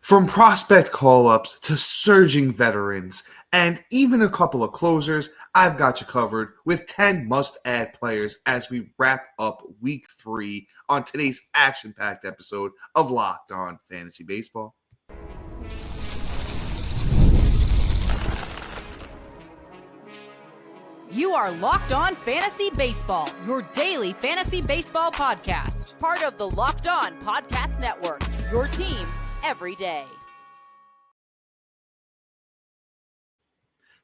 From prospect call-ups to surging veterans and even a couple of closers, I've got you covered with 10 must-add players as we wrap up Week 3 on today's action-packed episode of Locked On Fantasy Baseball. You are Locked On Fantasy Baseball, your daily fantasy baseball podcast. Part of the Locked On Podcast Network, your team every day.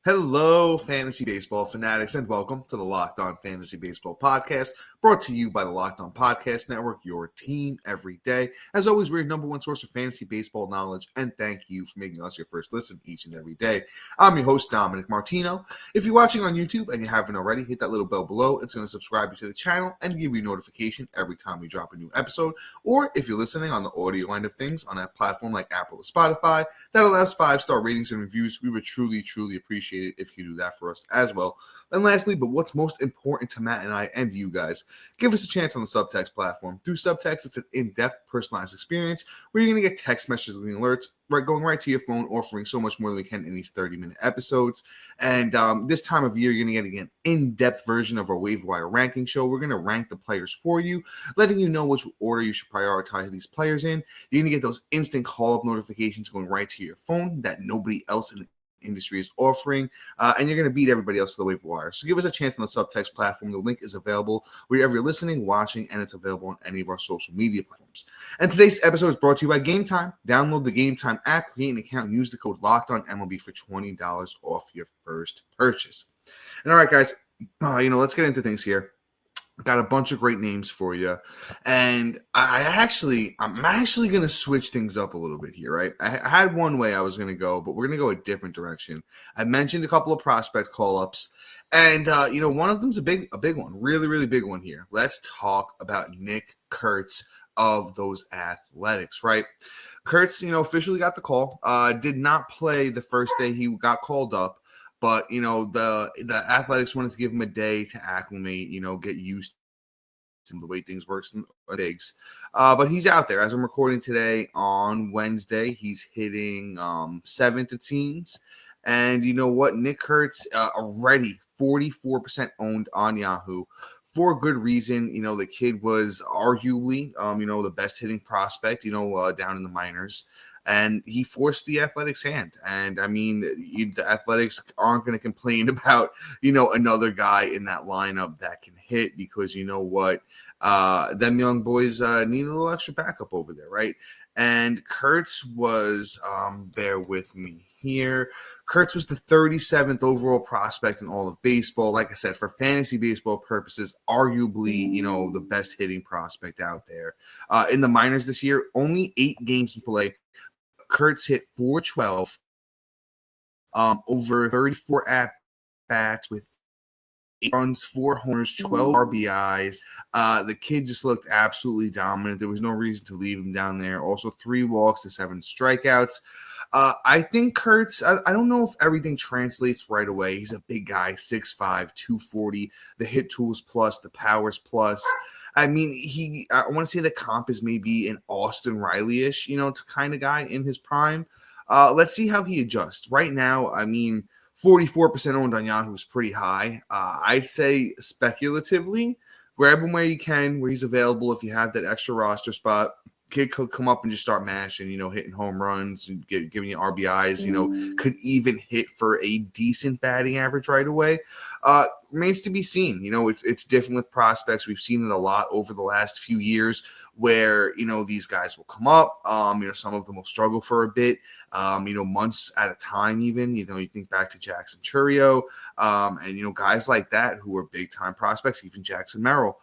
Hello, fantasy baseball fanatics, and welcome to the Locked On Fantasy Baseball podcast, brought to you by the Locked On Podcast Network, your team every day. As always, we're your number one source of fantasy baseball knowledge, and thank you for making us your first listen each and every day. I'm your host, Dominic Martino. If you're watching on YouTube and you haven't already, hit that little bell below. It's going to subscribe you to the channel and give you a notification every time we drop a new episode. Or if you're listening on the audio line of things on a platform like Apple or Spotify, that allows 5-star ratings and reviews. We would truly appreciate it if you do that for us as well. And lastly, but what's most important to Matt and I and you guys, give us a chance on the Subtext platform. Through Subtext, it's an in-depth, personalized experience where you're going to get text messages with alerts going right to your phone, offering so much more than we can in these 30-minute episodes. And this time of year, you're going to get an in-depth version of our waiver wire ranking show. We're going to rank the players for you, letting you know which order you should prioritize these players in. You're going to get those instant call-up notifications going right to your phone that nobody else in the industry is offering, and you're going to beat everybody else to the waiver wire. So give us a chance on the Subtext platform. The link is available wherever you're listening, watching, and it's available on any of our social media platforms. And today's episode is brought to you by Game Time. Download the Game Time app, create an account, and use the code LOCKEDONMLB for $20 off your first purchase. And all right, guys, let's get into things here. Got a bunch of great names for you, and I'm actually going to switch things up a little bit here, right? I had one way I was going to go, but we're going to go a different direction. I mentioned a couple of prospect call-ups, and one of them's a big one, really big one here. Let's talk about Nick Kurtz of those Athletics, right? Kurtz, officially got the call. Did not play the first day he got called up. But, the Athletics wanted to give him a day to acclimate, get used to the way things work in bigs. But he's out there. As I'm recording today on Wednesday, he's hitting 7th, it seems. And you know what? Nick Kurtz already 44% owned on Yahoo for good reason. The kid was arguably, the best hitting prospect, down in the minors. And he forced the Athletics' hand. And, the Athletics aren't going to complain about, another guy in that lineup that can hit because you know what? Them young boys need a little extra backup over there, right? And Kurtz was, bear with me here, Kurtz was the 37th overall prospect in all of baseball. Like I said, for fantasy baseball purposes, arguably, the best hitting prospect out there. In the minors this year, only 8 games to play. Kurtz hit .412, over 34 at-bats with 8 runs, 4 homers, 12 RBIs. The kid just looked absolutely dominant. There was no reason to leave him down there. Also 3 walks to 7 strikeouts. I think Kurtz, I don't know if everything translates right away. He's a big guy, 6'5", 240, the hit tools plus, the powers plus. I want to say the comp is maybe an Austin Riley-ish, kind of guy in his prime. Let's see how he adjusts. Right now, 44% owned on Yahoo is pretty high. I'd say speculatively, grab him where you can, where he's available. If you have that extra roster spot, kid could come up and just start mashing, hitting home runs and giving you RBIs, could even hit for a decent batting average right away. Remains to be seen. It's different with prospects. We've seen it a lot over the last few years where, these guys will come up. Some of them will struggle for a bit, months at a time even. You think back to Jackson Churio, and, guys like that who are big-time prospects, even Jackson Merrill,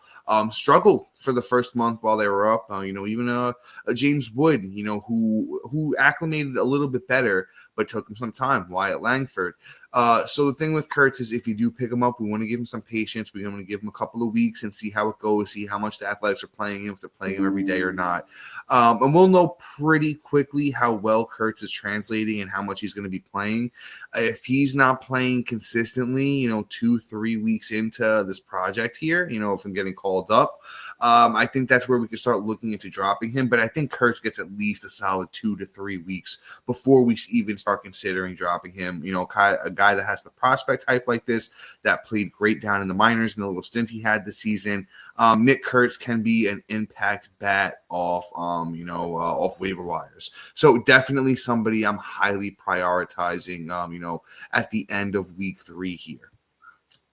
struggled for the first month while they were up. Even a James Wood, who acclimated a little bit better, but took him some time. Wyatt Langford. So the thing with Kurtz is if you do pick him up, we want to give him some patience. We want to give him a couple of weeks and see how it goes, see how much the Athletics are playing him, if they're playing him every day or not. And we'll know pretty quickly how well Kurtz is translating and how much he's going to be playing. If he's not playing consistently, 2-3 weeks into this project here, if I'm getting called up, I think that's where we can start looking into dropping him. But I think Kurtz gets at least a solid 2 to 3 weeks before we even start considering dropping him. A guy that has the prospect type like this, that played great down in the minors in the little stint he had this season. Nick Kurtz can be an impact bat off waiver wires. So definitely somebody I'm highly prioritizing, at the end of week 3 here.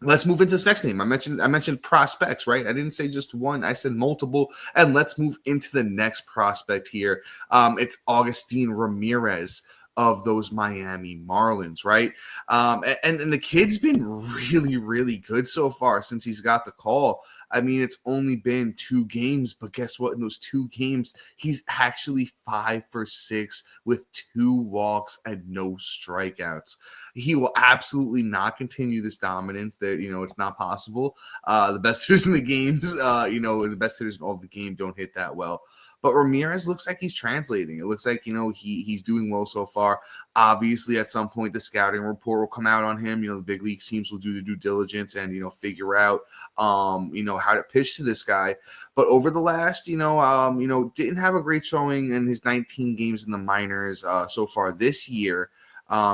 Let's move into this next name. I mentioned prospects, right? I didn't say just one. I said multiple. And let's move into the next prospect here. It's Agustin Ramirez of those Miami Marlins, right? And the kid's been really, really good so far since he's got the call. I mean, it's only been 2 games, but guess what? In those 2 games, he's actually 5 for 6 with 2 walks and no strikeouts. He will absolutely not continue this dominance. That it's not possible. The best hitters in the games, the best hitters in all of the game don't hit that well. But Ramirez looks like he's translating. It looks like, he's doing well so far. Obviously, at some point, the scouting report will come out on him. The big league teams will do the due diligence and, figure out, how to pitch to this guy. But over the last, didn't have a great showing in his 19 games in the minors so far this year.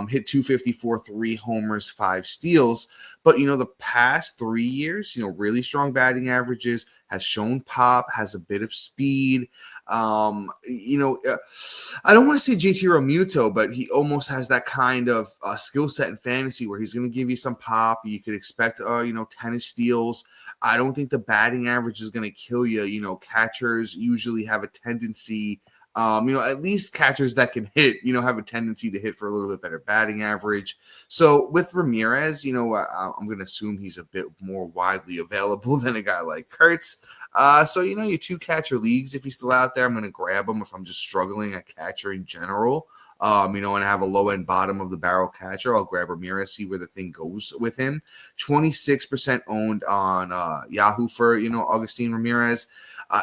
Hit 254, 3 homers, 5 steals. But, the past 3 years, really strong batting averages, has shown pop, has a bit of speed. I don't want to say JT Realmuto, but he almost has that kind of skill set in fantasy where he's going to give you some pop. You could expect, 10 steals. I don't think the batting average is going to kill you. Catchers usually have a tendency, at least catchers that can hit, have a tendency to hit for a little bit better batting average. So with Ramirez, I'm going to assume he's a bit more widely available than a guy like Kurtz. So, your 2 catcher leagues, if he's still out there, I'm going to grab him if I'm just struggling at catcher in general. And have a low end bottom of the barrel catcher. I'll grab Ramirez, see where the thing goes with him. 26% owned on Yahoo for, Agustin Ramirez.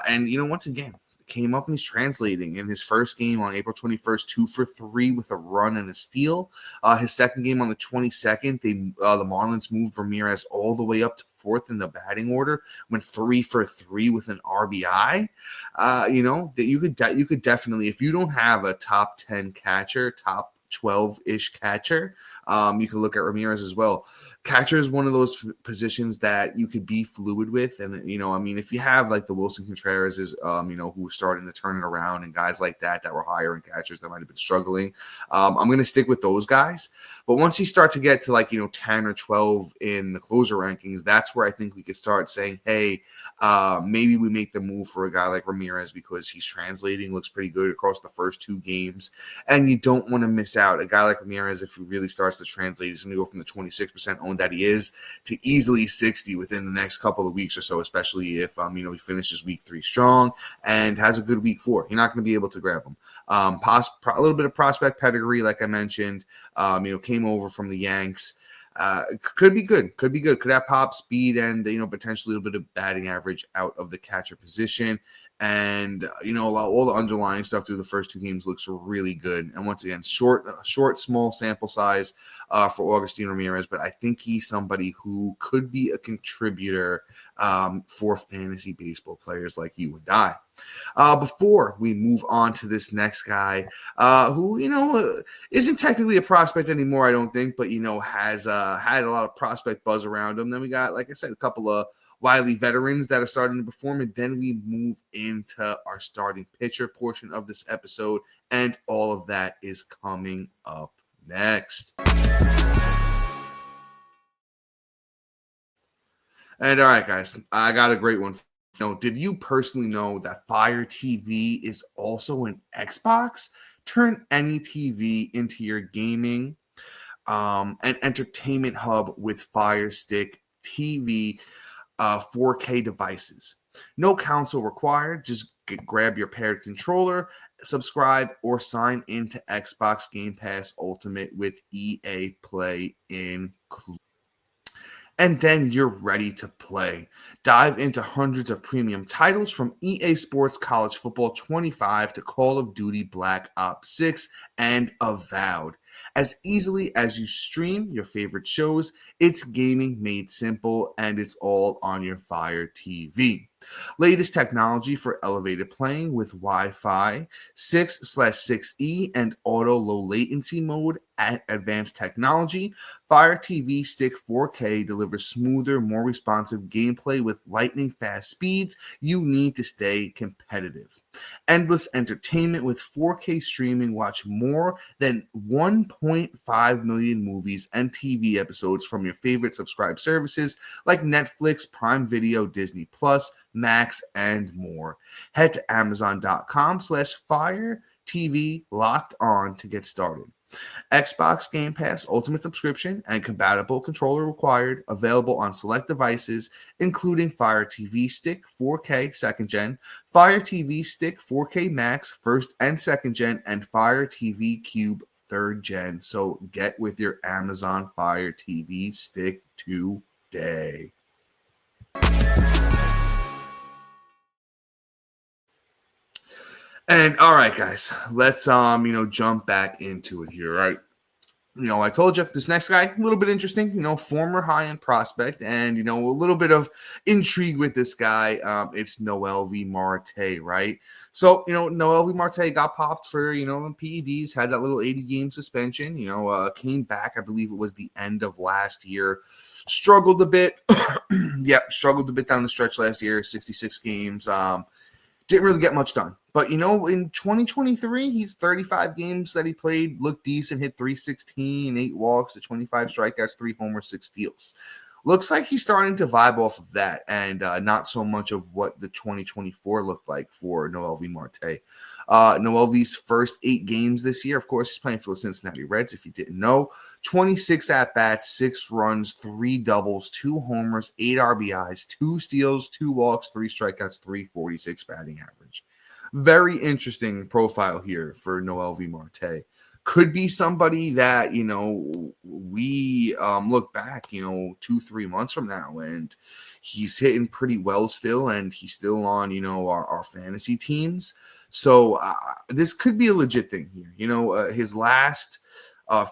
And, once again, came up and he's translating in his first game on April 21st, 2 for 3 with a run and a steal. His second game on the 22nd, the Marlins moved Ramirez all the way up to 4th in the batting order, went 3 for 3 with an RBI. That you could definitely, if you don't have a top 10 catcher, top 12-ish catcher, you can look at Ramirez as well. Catcher is one of those positions that you could be fluid with. And, if you have like the Wilson Contreras, who are starting to turn it around and guys like that were higher in catchers that might have been struggling, I'm going to stick with those guys. But once you start to get to 10 or 12 in the closer rankings, that's where I think we could start saying, hey, maybe we make the move for a guy like Ramirez because he's translating, looks pretty good across the first 2 games. And you don't want to miss out. A guy like Ramirez, if he really starts to translate, he's going to go from the 26% owned that he is to easily 60 within the next couple of weeks or so, especially if, he finishes week 3 strong and has a good week 4. You're not going to be able to grab him. A little bit of prospect pedigree, like I mentioned, came over from the Yanks. Could be good. Could have pop, speed, and, potentially a little bit of batting average out of the catcher position. And, all the underlying stuff through the first 2 games looks really good. And once again, short, small sample size for Agustin Ramirez, but I think he's somebody who could be a contributor for fantasy baseball players like you and I. Before we move on to this next guy, who, isn't technically a prospect anymore, I don't think, but, has had a lot of prospect buzz around him. Then we got, like I said, a couple of wily veterans that are starting to perform, and then we move into our starting pitcher portion of this episode, and all of that is coming up next. And all right, guys, I got a great one. Did you personally know that Fire TV is also an Xbox? Turn any TV into your gaming and entertainment hub with Fire Stick TV 4K devices. No console required. Just grab your paired controller, subscribe, or sign into Xbox Game Pass Ultimate with EA Play included. and then you're ready to play. Dive into hundreds of premium titles from EA Sports College Football 25 to Call of Duty Black Ops 6 and Avowed. As easily as you stream your favorite shows, it's gaming made simple, and it's all on your Fire TV. Latest technology for elevated playing with Wi-Fi 6/6E and auto low latency mode at advanced technology. Fire TV Stick 4K delivers smoother, more responsive gameplay with lightning fast speeds you need to stay competitive. Endless entertainment with 4K streaming. Watch more than 1.5 million movies and TV episodes from your favorite subscribed services like Netflix, Prime Video, Disney Plus, Max, and more. Head to Amazon.com/Fire TV Locked On to get started. Xbox Game Pass Ultimate Subscription and compatible controller required. Available on select devices, including Fire TV Stick 4K 2nd Gen, Fire TV Stick 4K Max 1st and 2nd Gen, and Fire TV Cube 3rd Gen. So get with your Amazon Fire TV Stick today. And all right, guys, let's jump back into it here, right? I told you this next guy, a little bit interesting, former high-end prospect, and, a little bit of intrigue with this guy. It's Noelvi Marte, right? So, Noelvi Marte got popped for, PEDs, had that little 80-game suspension, came back, I believe it was the end of last year, struggled a bit. Struggled a bit down the stretch last year, 66 games. Didn't really get much done. But, in 2023, he's 35 games that he played, looked decent, hit 316, 8 walks, 25 strikeouts, 3 homers, 6 steals. Looks like he's starting to vibe off of that and not so much of what the 2024 looked like for Noelvi Marte. Noelvi's first 8 games this year, of course, he's playing for the Cincinnati Reds, if you didn't know. 26 at-bats, 6 runs, 3 doubles, 2 homers, 8 RBIs, 2 steals, 2 walks, 3 strikeouts, 346 batting average. Very interesting profile here for Noelvi Marte. Could be somebody that, we look back, 2-3 months from now, and he's hitting pretty well still, and he's still on, our fantasy teams. So this could be a legit thing here. His last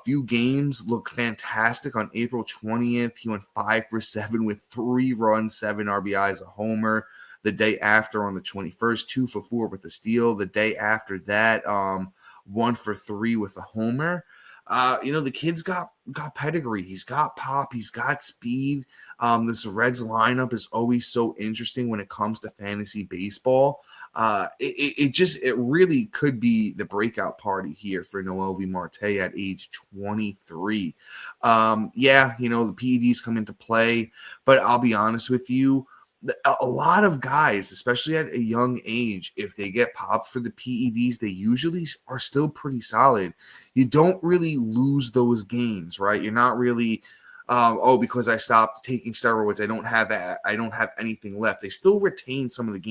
few games look fantastic. On April 20th, he went 5 for 7 with 3 runs, 7 RBIs, a homer. The day after, on the 21st, 2 for 4 with a steal. The day after that, 1 for 3 with a homer. The kid's got pedigree. He's got pop. He's got speed. This Reds lineup is always so interesting when it comes to fantasy baseball. It really could be the breakout party here for Noelvi Marte at age 23. The PEDs come into play, but I'll be honest with you, a lot of guys, especially at a young age, if they get popped for the PEDs, they usually are still pretty solid. You don't really lose those gains, right? You're not really, because I stopped taking steroids, I don't have anything left. They still retain some of the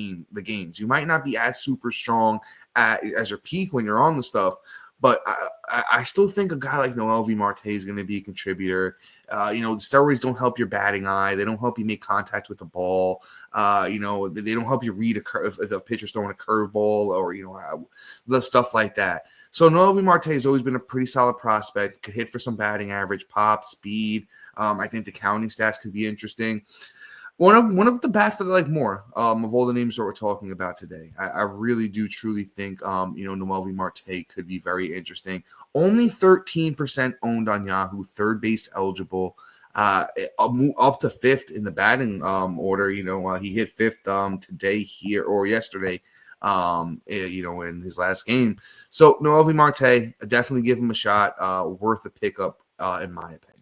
gains. You might not be as super strong as your peak when you're on the stuff, but I still think a guy like Noelvi Marte is going to be a contributor. The steroids don't help your batting eye. They don't help you make contact with the ball. They don't help you read if a pitcher's throwing a curveball or, the stuff like that. So Noelvi Marte has always been a pretty solid prospect. Could hit for some batting average, pop, speed. I think the counting stats could be interesting. One of the bats that I like more of all the names that we're talking about today. I really do truly think Noelvi Marte could be very interesting. Only 13% owned on Yahoo, third base eligible, up to 5th in the batting order. He hit 5th today here or yesterday. In his last game. So Noelvi Marte, definitely give him a shot. Worth a pickup in my opinion.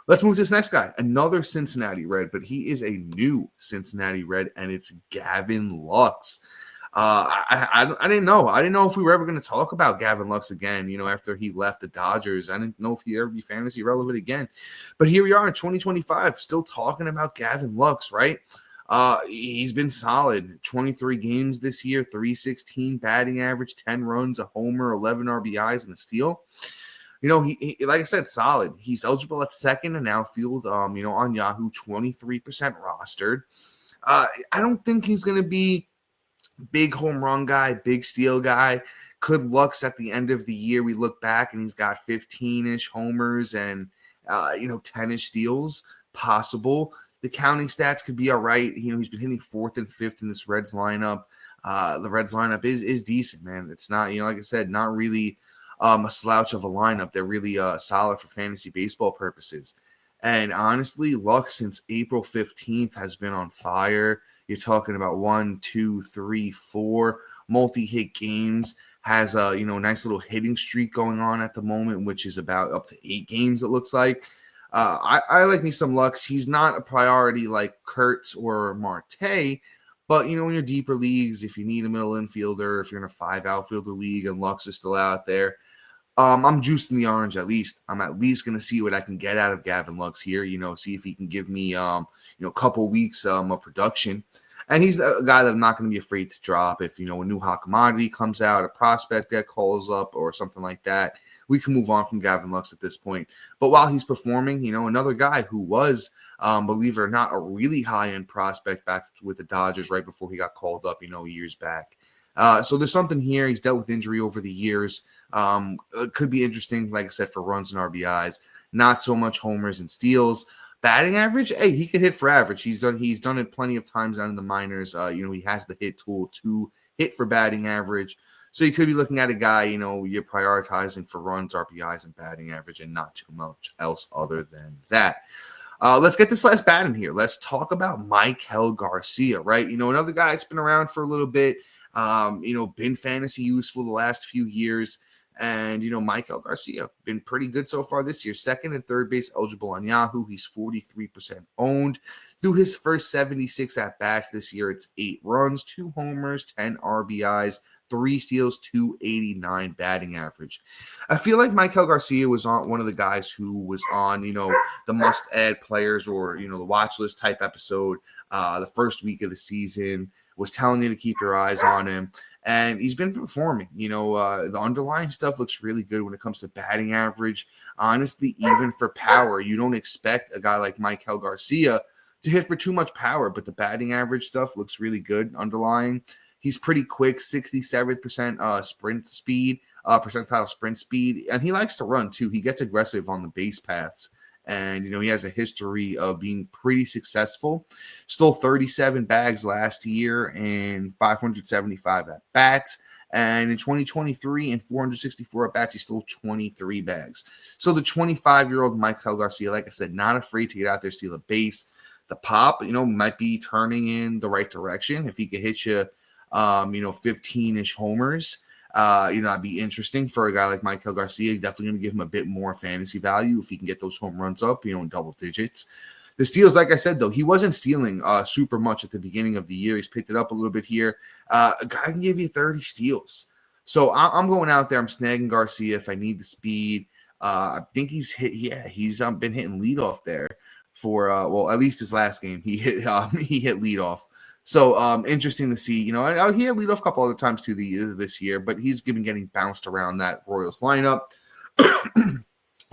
Let's move to this next guy, another Cincinnati Red, but he is a new Cincinnati Red, and it's Gavin Lux. I didn't know. I didn't know if we were ever going to talk about Gavin Lux again, after he left the Dodgers. I didn't know if he'd ever be fantasy relevant again. But here we are in 2025, still talking about Gavin Lux, right? He's been solid. 23 games this year, 316 batting average, 10 runs, a homer, 11 RBIs, and a steal. he like I said, solid. He's eligible at second and outfield, on Yahoo, 23% rostered. I don't think he's going to be big home run guy, big steal guy. Could Lux at the end of the year, we look back and he's got 15-ish homers and, 10-ish steals possible. The counting stats could be all right. He's been hitting 4th and 5th in this Reds lineup. The Reds lineup is decent, man. It's not, like I said, not really a slouch of a lineup. They're really solid for fantasy baseball purposes. And honestly, Lux since April 15th has been on fire. You're talking about 1, 2, 3, 4 multi-hit games. Has a nice little hitting streak going on at the moment, which is about up to 8 games, it looks like. I like me some Lux. He's not a priority like Kurtz or Marte, but in your deeper leagues, if you need a middle infielder, if you're in a 5 outfielder league and Lux is still out there, I'm juicing the orange at least. I'm at least going to see what I can get out of Gavin Lux here, see if he can give me, a couple weeks of production. And he's a guy that I'm not going to be afraid to drop. If, a new hot commodity comes out, a prospect that calls up or something like that, we can move on from Gavin Lux at this point. But while he's performing, another guy who was, believe it or not, a really high-end prospect back with the Dodgers right before he got called up, years back. So there's something here. He's dealt with injury over the years. It could be interesting, like I said, for runs and RBIs. Not so much homers and steals. Batting average, hey, he could hit for average. He's done it plenty of times down in the minors. He has the hit tool to hit for batting average. So you could be looking at a guy, you're prioritizing for runs, RBIs, and batting average, and not too much else other than that. Let's get this last bat in here. Let's talk about Maikel Garcia, right? Another guy that's been around for a little bit, been fantasy useful the last few years. And, Maikel Garcia, been pretty good so far this year. Second and third base eligible on Yahoo. He's 43% owned. Through his first 76 at-bats this year, it's 8 runs, 2 homers, 10 RBIs, 3 steals, 289 batting average. I feel like Maikel Garcia was on one of the guys who was on, the must-add players or, the watch list type episode the first week of the season, was telling you to keep your eyes on him. And he's been performing. The underlying stuff looks really good when it comes to batting average. Honestly, even for power, you don't expect a guy like Maikel Garcia to hit for too much power, but the batting average stuff looks really good underlying. He's pretty quick, 67% sprint speed, percentile sprint speed, and he likes to run too. He gets aggressive on the base paths. And, he has a history of being pretty successful. Stole 37 bags last year and 575 at-bats. And in 2023 and 464 at-bats, he stole 23 bags. So the 25-year-old Maikel Garcia, like I said, not afraid to get out there, steal a base. The pop, might be turning in the right direction. If he could hit you, 15-ish homers, that'd be interesting for a guy like Maikel Garcia. Definitely going to give him a bit more fantasy value if he can get those home runs up, in double digits. The steals, like I said, though, he wasn't stealing super much at the beginning of the year. He's picked it up a little bit here. A guy can give you 30 steals. So I'm going out there. I'm snagging Garcia if I need the speed. I think he's hit. Yeah, he's been hitting leadoff there for at least his last game. He hit leadoff. So interesting to see. He had leadoff a couple other times too this year, but he's been getting bounced around that Royals lineup.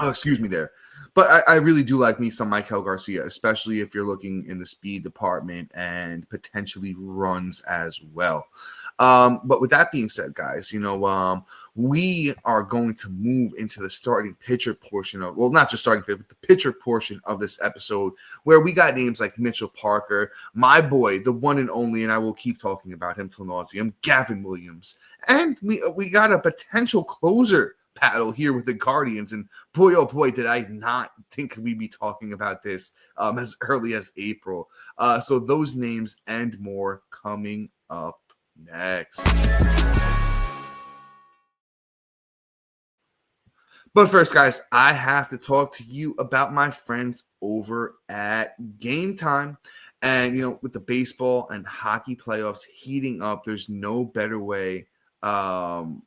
Excuse me there. But I really do like me some Maikel Garcia, especially if you're looking in the speed department and potentially runs as well. But with that being said, guys, we are going to move into the starting pitcher portion of, well, not just starting pitcher, but the pitcher portion of this episode, where we got names like Mitchell Parker, my boy, the one and only, and I will keep talking about him till nauseam, Gavin Williams. And we got a potential closer battle here with the Guardians. And boy, oh boy, did I not think we'd be talking about this as early as April. So those names and more coming up next. But first, guys, I have to talk to you about my friends over at Game Time. And, with the baseball and hockey playoffs heating up, there's no better way. And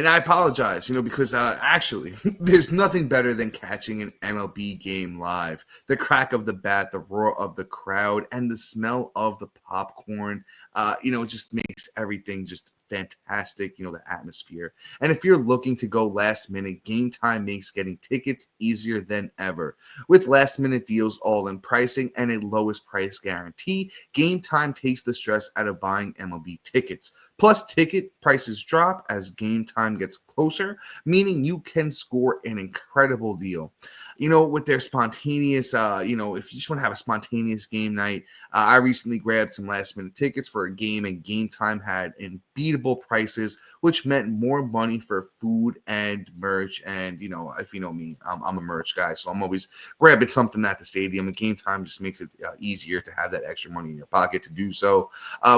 I apologize, because actually, there's nothing better than catching an MLB game live. The crack of the bat, the roar of the crowd, and the smell of the popcorn, it just makes everything just fantastic, the atmosphere. And if you're looking to go last minute, Game Time makes getting tickets easier than ever. With last minute deals, all in pricing, and a lowest price guarantee, Game Time takes the stress out of buying MLB tickets. Plus, ticket prices drop as game time gets closer, meaning you can score an incredible deal. With their spontaneous, if you just want to have a spontaneous game night, I recently grabbed some last minute tickets for a game, and Game Time had unbeatable prices, which meant more money for food and merch. And, if you know me, I'm a merch guy, so I'm always grabbing something at the stadium. And Game Time just makes it easier to have that extra money in your pocket to do so.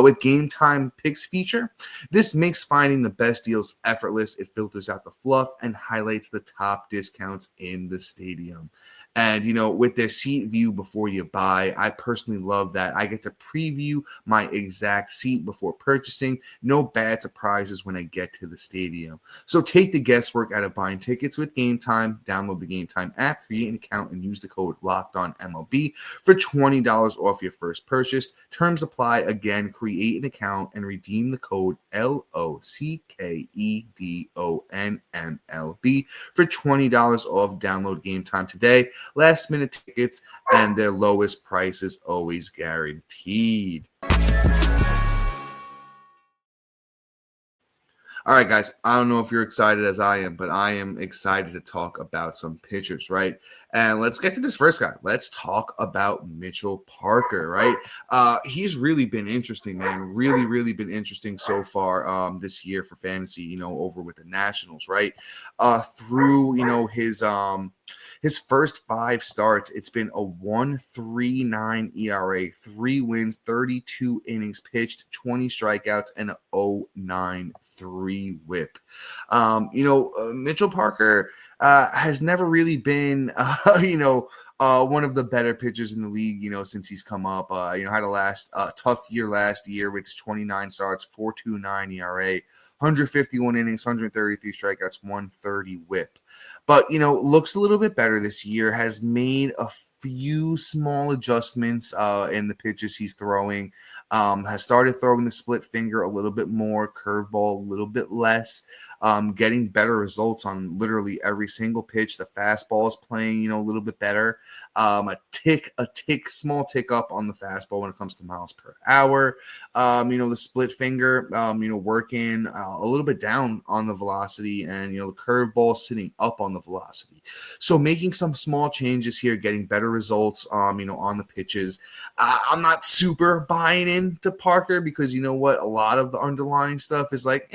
With Game Time Picks feature, this makes finding the best deals effortless. It filters out the fluff and highlights the top discounts in the stadium. And, with their seat view before you buy, I personally love that. I get to preview my exact seat before purchasing. No bad surprises when I get to the stadium. So take the guesswork out of buying tickets with Game Time. Download the Game Time app, create an account, and use the code LOCKEDONMLB for $20 off your first purchase. Terms apply. Again, create an account and redeem the code LOCKEDONMLB for $20 off. Download Game Time today. Last minute tickets and their lowest prices always guaranteed. All right, guys, I don't know if you're excited as I am, but I am excited to talk about some pitchers, right? And let's get to this first guy. Let's talk about Mitchell Parker, right? He's really been interesting, man. Really, really been interesting so far this year for fantasy, over with the Nationals, right? Through, his first 5 starts, it's been a 1.39 ERA, 3 wins, 32 innings pitched, 20 strikeouts, and an 0.93 whip. Mitchell Parker has never really been, one of the better pitchers in the league, since he's come up. Had a tough year last year with 29 starts, 4.29 ERA, 151 innings, 133 strikeouts, 130 whip. But, looks a little bit better this year, has made a few small adjustments in the pitches he's throwing, has started throwing the split finger a little bit more, curveball a little bit less, getting better results on literally every single pitch. The fastball is playing, a little bit better. Small tick up on the fastball when it comes to miles per hour. The split finger, working a little bit down on the velocity, and, the curveball sitting up on the velocity. So making some small changes here, getting better results, on the pitches. I'm not super buying into Parker because, a lot of the underlying stuff is like,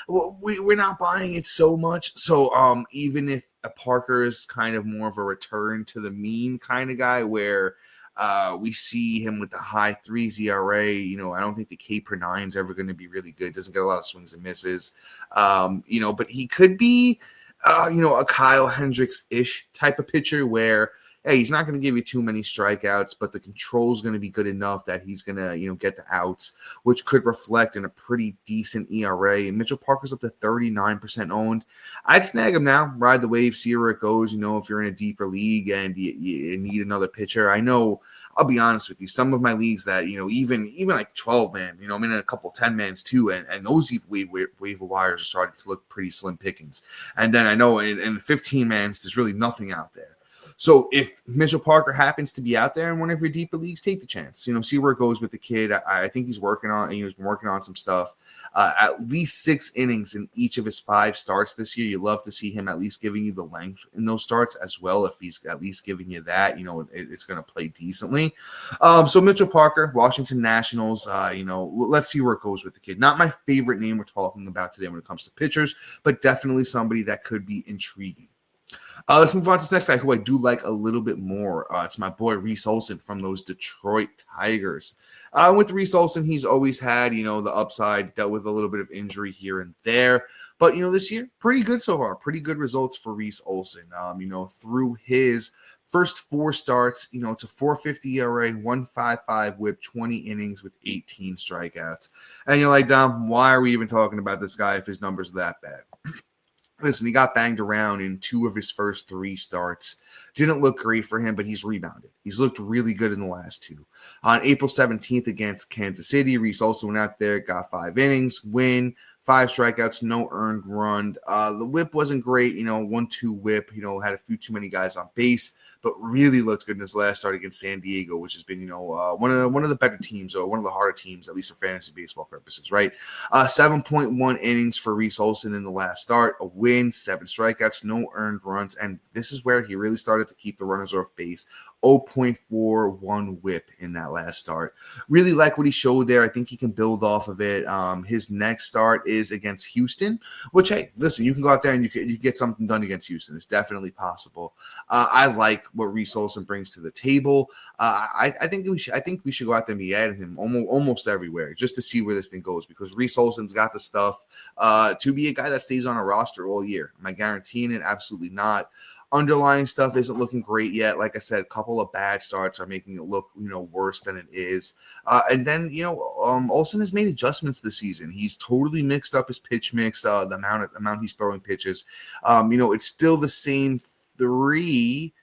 we're not buying it so much. So even if Parker is kind of more of a return to the mean kind of guy where we see him with the high 3s ERA, I don't think the K per 9 is ever going to be really good. Doesn't get a lot of swings and misses, but he could be, a Kyle Hendricks-ish type of pitcher where, hey, he's not going to give you too many strikeouts, but the control is going to be good enough that he's going to, get the outs, which could reflect in a pretty decent ERA. And Mitchell Parker's up to 39% owned. I'd snag him now, ride the wave, see where it goes. If you're in a deeper league and you need another pitcher. I know, I'll be honest with you, some of my leagues that, even like 12-man, I'm in a couple 10-mans too, and those waiver wires are starting to look pretty slim pickings. And then I know in 15-mans, there's really nothing out there. So if Mitchell Parker happens to be out there in one of your deeper leagues, take the chance. See where it goes with the kid. I think he's working on. He's been working on some stuff. At least 6 innings in each of his 5 starts this year. You love to see him at least giving you the length in those starts as well. If he's at least giving you that, it's going to play decently. So Mitchell Parker, Washington Nationals. Let's see where it goes with the kid. Not my favorite name we're talking about today when it comes to pitchers, but definitely somebody that could be intriguing. Let's move on to this next guy who I do like a little bit more. It's my boy Reese Olson from those Detroit Tigers. With Reese Olson, he's always had, the upside, dealt with a little bit of injury here and there. But, this year, pretty good so far. Pretty good results for Reese Olson. Through his first 4 starts, to 4.50 ERA, 1.55 whip, 20 innings with 18 strikeouts. And you're like, Dom, why are we even talking about this guy if his numbers are that bad? Listen, he got banged around in 2 of his first 3 starts. Didn't look great for him, but he's rebounded. He's looked really good in the last 2. On April 17th against Kansas City, Reese Olson went out there, got 5 innings, win, 5 strikeouts, no earned run. The whip wasn't great, 1-2 whip, had a few too many guys on base, but really looked good in his last start against San Diego, which has been, one of the better teams, or one of the harder teams, at least for fantasy baseball purposes, right? 7.1 innings for Reese Olson in the last start, a win, 7 strikeouts, no earned runs, and this is where he really started to keep the runners off base. 0.41 whip in that last start. Really like what he showed there. I think he can build off of it. His next start is against Houston, which, hey, listen, you can go out there and you can get something done against Houston. It's definitely possible. I like what Reese Olson brings to the table. I think we should go out there and be adding him almost everywhere just to see where this thing goes, because Reese Olson's got the stuff to be a guy that stays on a roster all year. Am I guaranteeing it? Absolutely not. Underlying stuff isn't looking great yet. Like I said, a couple of bad starts are making it look, worse than it is. And then, Olson has made adjustments this season. He's totally mixed up his pitch mix, the amount he's throwing pitches. It's still the same 3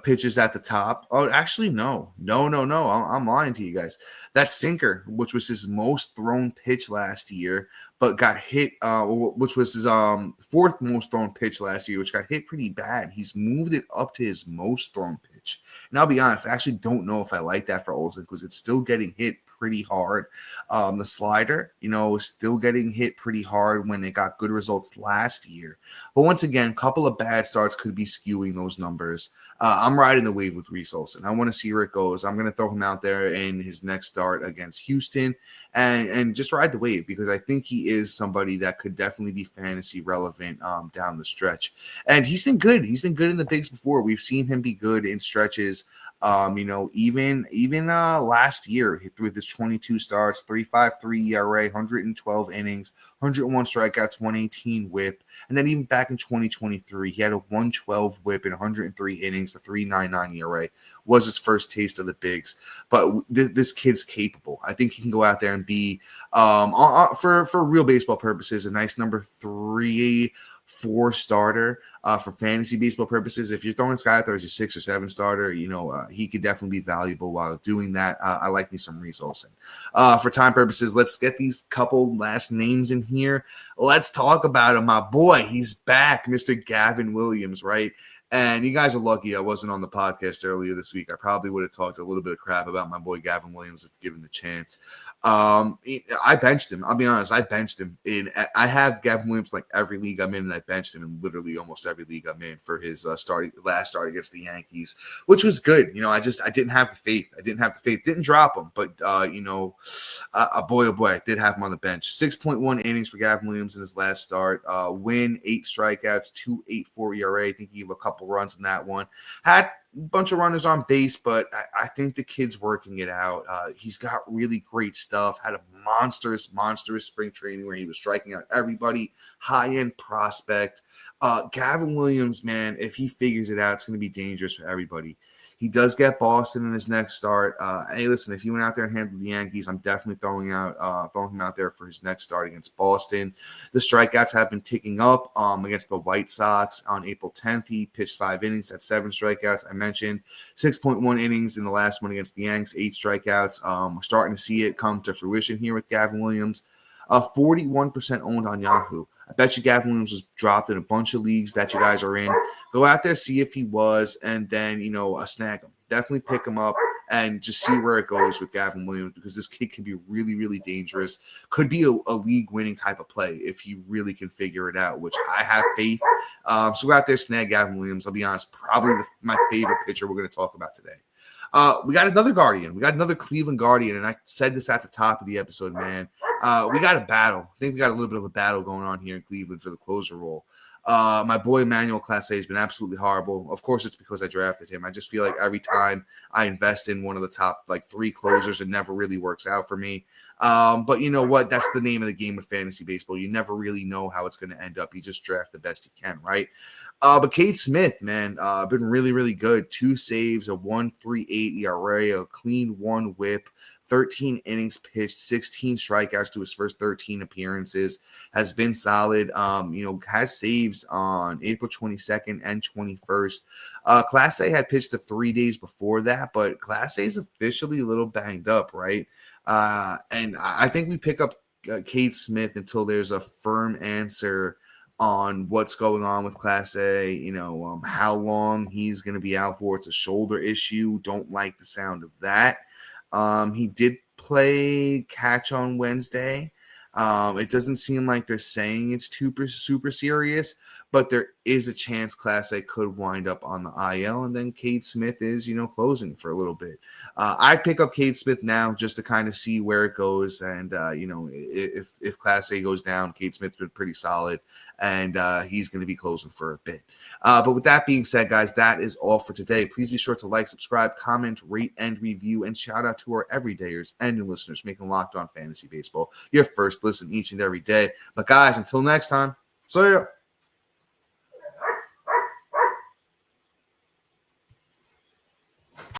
pitches at the top. Oh, actually, no. I'm lying to you guys. That sinker, which was his most thrown pitch last year, but got hit, which was his 4th most thrown pitch last year, which got hit pretty bad. He's moved it up to his most thrown pitch. And I'll be honest, I actually don't know if I like that for Olson, because it's still getting hit pretty hard. The slider, is still getting hit pretty hard when it got good results last year. But once again, a couple of bad starts could be skewing those numbers. I'm riding the wave with Reese Olson. I want to see where it goes. I'm going to throw him out there in his next start against Houston and just ride the wave, because I think he is somebody that could definitely be fantasy relevant down the stretch. And he's been good. He's been good in the bigs before. We've seen him be good in stretches. Even last year with his 22 starts, 3.53 ERA, 112 innings, 101 strikeouts, 118 whip, and then even back in 2023, he had a 112 whip in 103 innings, a 3.99 ERA. Was his first taste of the bigs, but this kid's capable. I think he can go out there and be, for real baseball purposes, a nice number 3, 4 starter for fantasy baseball purposes. If you're throwing this guy out there as your 6 or 7 starter, he could definitely be valuable while doing that. I like me some Reese Olson. For time purposes, let's get these couple last names in here. Let's talk about him. My boy, he's back, Mr. Gavin Williams, right? And you guys are lucky I wasn't on the podcast earlier this week. I probably would have talked a little bit of crap about my boy Gavin Williams if given the chance. I benched him. I'll be honest. I benched him. I have Gavin Williams like every league I'm in, and I benched him in literally almost every league I'm in for his last start against the Yankees, which was good. I didn't have the faith. Didn't drop him, but boy, oh boy, I did have him on the bench. 6.1 innings for Gavin Williams in his last start. Win, 8 strikeouts, 2.84 ERA. I think he gave a couple runs in that one. Had a bunch of runners on base, but I think the kid's working it out. He's got really great stuff. Had a monstrous spring training where he was striking out everybody. High-end prospect. Gavin Williams, man, if he figures it out, it's going to be dangerous for everybody. He does get Boston in his next start. Hey, listen, if he went out there and handled the Yankees, I'm definitely throwing him out there for his next start against Boston. The strikeouts have been ticking up against the White Sox. On April 10th, he pitched 5 innings, had 7 strikeouts. I mentioned 6.1 innings in the last one against the Yanks, 8 strikeouts. We're starting to see it come to fruition here with Gavin Williams. 41% owned on Yahoo. I bet you Gavin Williams was dropped in a bunch of leagues that you guys are in. Go out there, see if he was, and then, snag him. Definitely pick him up and just see where it goes with Gavin Williams, because this kid can be really, really dangerous. Could be a league-winning type of play if he really can figure it out, which I have faith. So go out there, snag Gavin Williams. I'll be honest, probably my favorite pitcher we're going to talk about today. We got another Guardian. We got another Cleveland Guardian, and I said this at the top of the episode, man. We got a battle. I think we got a little bit of a battle going on here in Cleveland for the closer role. My boy Emmanuel Clase has been absolutely horrible. Of course, it's because I drafted him. I just feel like every time I invest in one of the top 3 closers, it never really works out for me. But you know what? That's the name of the game with fantasy baseball. You never really know how it's going to end up. You just draft the best you can, right? But Cade Smith, man, been really, really good. 2 saves, a 1.38 ERA, a clean 1 whip, 13 innings pitched, 16 strikeouts to his first 13 appearances, has been solid. Has saves on April 22nd and 21st. Clase had pitched 3 days before that, but Clase is officially a little banged up, right? And I think we pick up Cade Smith until there's a firm answer on what's going on with Clase, how long he's going to be out for. It's a shoulder issue. Don't like the sound of that. He did play catch on Wednesday. It doesn't seem like they're saying it's super serious, but there is a chance Clase could wind up on the IL, and then Cade Smith is, closing for a little bit. I pick up Cade Smith now just to kind of see where it goes, and if Clase goes down, Cade Smith's been pretty solid, and he's going to be closing for a bit. But with that being said, guys, that is all for today. Please be sure to like, subscribe, comment, rate, and review, and shout out to our everydayers and new listeners making Locked On Fantasy Baseball your first listen each and every day. But guys, until next time, see ya.